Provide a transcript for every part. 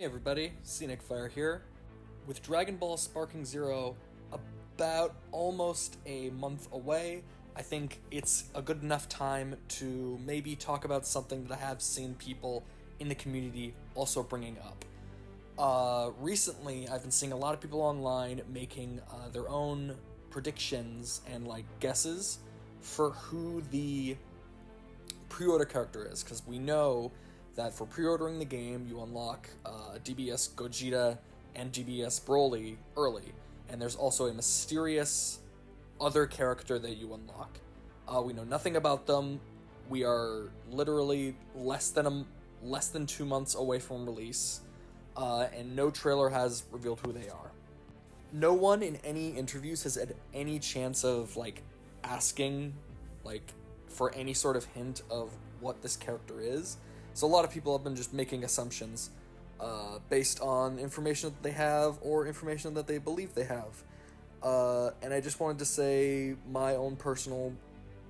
Hey everybody, ScenicFire here. With Dragon Ball Sparking Zero about almost a month away, I think it's a good enough time to maybe talk about something that I have seen people in the community also bringing up. Recently, I've been seeing a lot of people online making their own predictions and guesses for who the pre-order character is, because we know that for pre-ordering the game, you unlock DBS Gogeta and DBS Broly early, and there's also a mysterious other character that you unlock. We know nothing about them. We are literally less than 2 months away from release, and no trailer has revealed who they are. No one in any interviews has had any chance of asking for any sort of hint of what this character is. So a lot of people have been just making assumptions based on information that they have or information that they believe they have. And I just wanted to say my own personal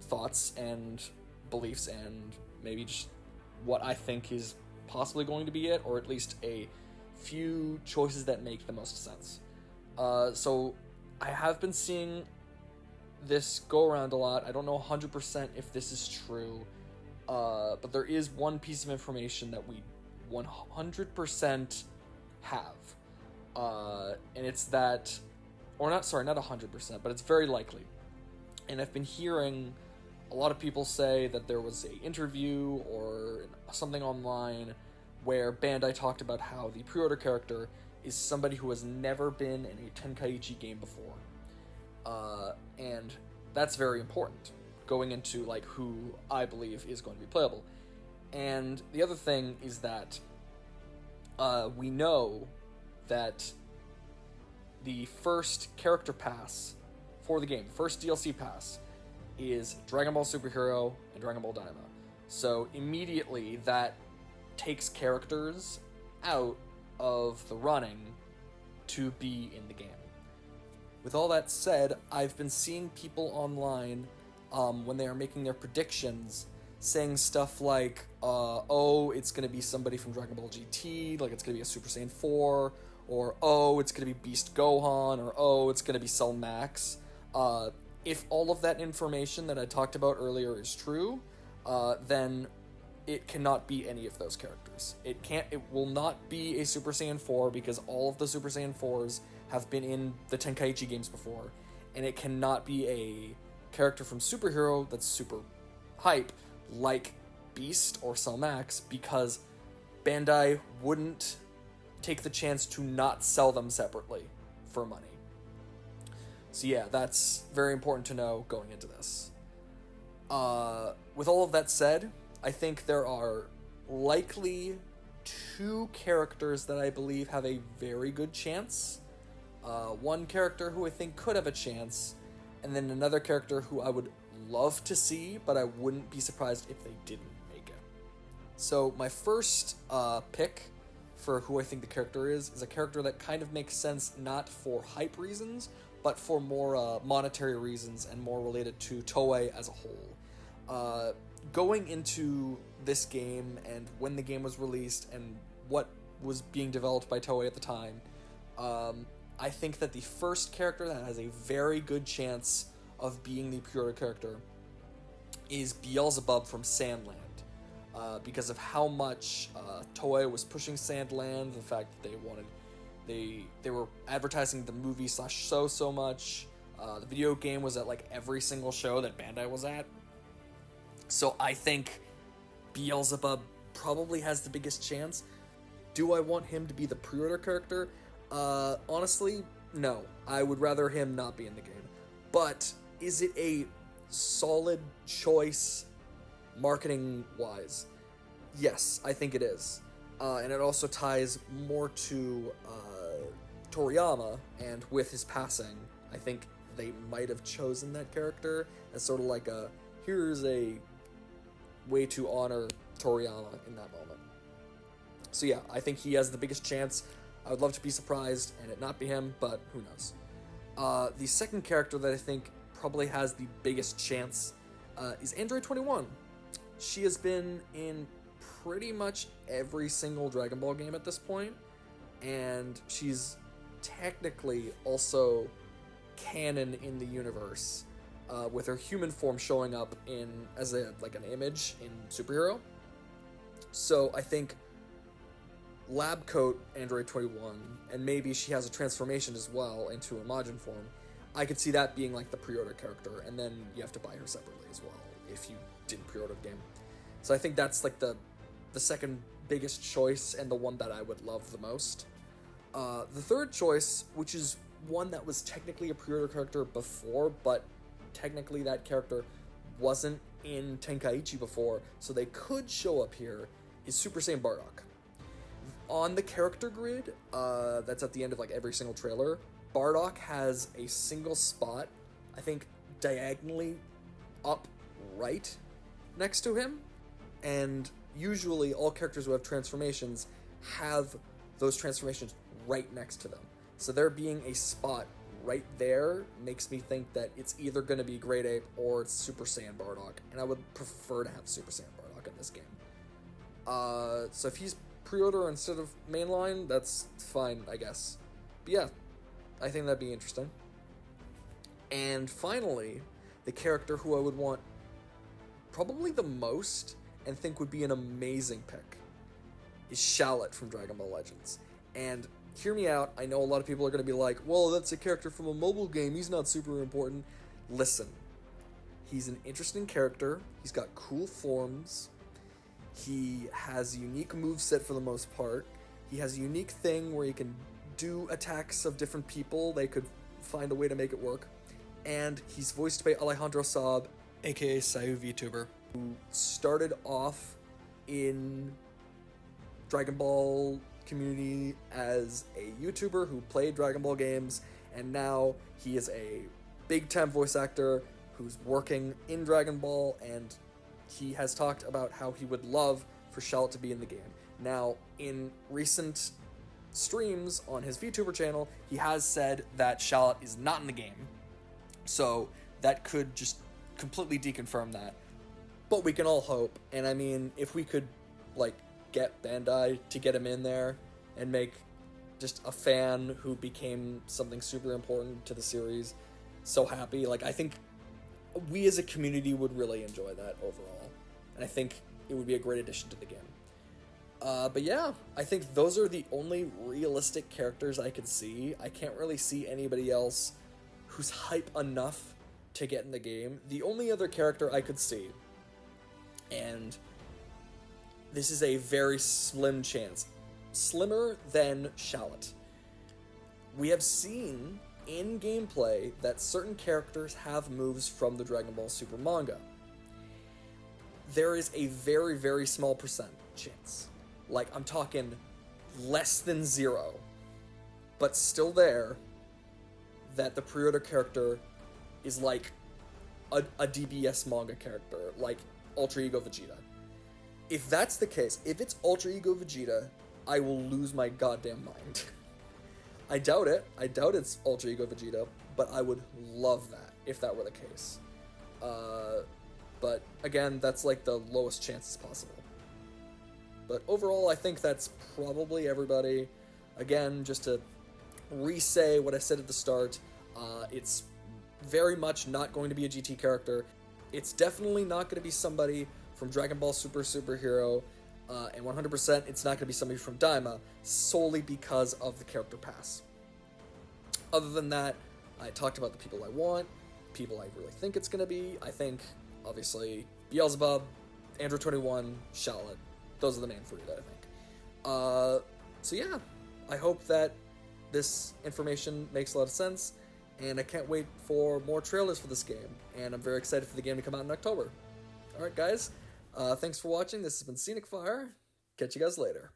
thoughts and beliefs and maybe just what I think is possibly going to be it, or at least a few choices that make the most sense. So I have been seeing this go around a lot. I don't know 100% if this is true. But there is one piece of information that we 100% have. And it's that, or not 100%, but it's very likely. And I've been hearing a lot of people say that there was an interview or something online where Bandai talked about how the pre-order character is somebody who has never been in a Tenkaichi game before. And that's very important, going into who I believe is going to be playable. And the other thing is that we know that the first character pass for the game, the first DLC pass, is Dragon Ball Superhero and Dragon Ball Daima. So immediately that takes characters out of the running to be in the game. With all that said, I've been seeing people online when they are making their predictions, saying stuff like, oh, it's going to be somebody from Dragon Ball GT, it's going to be a Super Saiyan 4, or oh, it's going to be Beast Gohan, or oh, it's going to be Cell Max. If all of that information that I talked about earlier is true, then it cannot be any of those characters. It will not be a Super Saiyan 4, because all of the Super Saiyan 4s have been in the Tenkaichi games before, and it cannot be a character from Superhero that's super hype, like Beast or Cell Max, because Bandai wouldn't take the chance to not sell them separately for money. So yeah, that's very important to know going into this. With all of that said, I think there are likely 2 characters that I believe have a very good chance. One character who I think could have a chance, and then another character who I would love to see, but I wouldn't be surprised if they didn't make it. So my first pick for who I think the character is a character that kind of makes sense not for hype reasons, but for more monetary reasons and more related to Toei as a whole. Going into this game and when the game was released and what was being developed by Toei at the time, I think that the first character that has a very good chance of being the pre-order character is Beelzebub from Sandland, because of how much Toei was pushing Sandland, the fact that they were advertising the movie /show so much. The video game was at every single show that Bandai was at. So I think Beelzebub probably has the biggest chance. Do I want him to be the pre-order character? Honestly, no. I would rather him not be in the game. But is it a solid choice marketing-wise? Yes, I think it is. And it also ties more to Toriyama, and with his passing, I think they might have chosen that character as sort of here's a way to honor Toriyama in that moment. So yeah, I think he has the biggest chance. I would love to be surprised and it not be him, but who knows. The second character that I think probably has the biggest chance is Android 21. She has been in pretty much every single Dragon Ball game at this point. and she's technically also canon in the universe, with her human form showing up in as an image in Superhero. So I think Lab Coat Android 21, and maybe she has a transformation as well into a Majin form. I could see that being like the pre-order character, and then you have to buy her separately as well if you didn't pre-order the game. So I think that's like the second biggest choice, and the one that I would love the most. The third choice, which is one that was technically a pre-order character before, but technically that character wasn't in Tenkaichi before, so they could show up here, is Super Saiyan Bardock. On the character grid, that's at the end of like every single trailer, Bardock has a single spot, I think diagonally up right next to him, and usually all characters who have transformations have those transformations right next to them. So there being a spot right there makes me think that it's either going to be Great Ape or it's Super Saiyan Bardock, and I would prefer to have Super Saiyan Bardock in this game. So if he's pre-order instead of mainline, that's fine, I guess. But yeah, I think that'd be interesting. And finally, the character who I would want probably the most and think would be an amazing pick is Shallot from Dragon Ball Legends. And hear me out, I know a lot of people are going to be like, well, that's a character from a mobile game, he's not super important. Listen, he's an interesting character, he's got cool forms, he has a unique moveset for the most part, he has a unique thing where he can do attacks of different people, they could find a way to make it work, and he's voiced by Alejandro Saab, aka Sayu VTuber, who started off in Dragon Ball community as a YouTuber who played Dragon Ball games, and now he is a big-time voice actor who's working in Dragon Ball, and he has talked about how he would love for Shallot to be in the game. Now, in recent streams on his VTuber channel, he has said that Shallot is not in the game, so that could just completely deconfirm that. But we can all hope, and I mean, if we could, like, get Bandai to get him in there and make just a fan who became something super important to the series so happy, like, I think we as a community would really enjoy that overall, and I think it would be a great addition to the game. But yeah, I think those are the only realistic characters I could see. I can't really see anybody else who's hype enough to get in the game. The only other character I could see, and this is a very slim chance, slimmer than Shallot. We have seen in gameplay that certain characters have moves from the Dragon Ball Super manga. There is a very, very small percent chance, like I'm talking less than 0, but still there, that the pre-order character is like a DBS manga character, like Ultra Ego Vegeta. If that's the case, if it's Ultra Ego Vegeta, I will lose my goddamn mind. I doubt it. I doubt it's Ultra Ego Vegeta, but I would love that if that were the case. But again, that's like the lowest chances possible. But overall, I think that's probably everybody. Again, just to re-say what I said at the start, it's very much not going to be a GT character. It's definitely not going to be somebody from Dragon Ball Super Superhero, and 100% it's not going to be somebody from Daima, solely because of the character pass. Other than that, I talked about the people I want, people I really think it's going to be. I think, obviously, Beelzebub, Android 21, Shallot. Those are the main three that I think. So yeah, I hope that this information makes a lot of sense, and I can't wait for more trailers for this game, and I'm very excited for the game to come out in October. Alright guys, thanks for watching. This has been ScenicFire. Catch you guys later.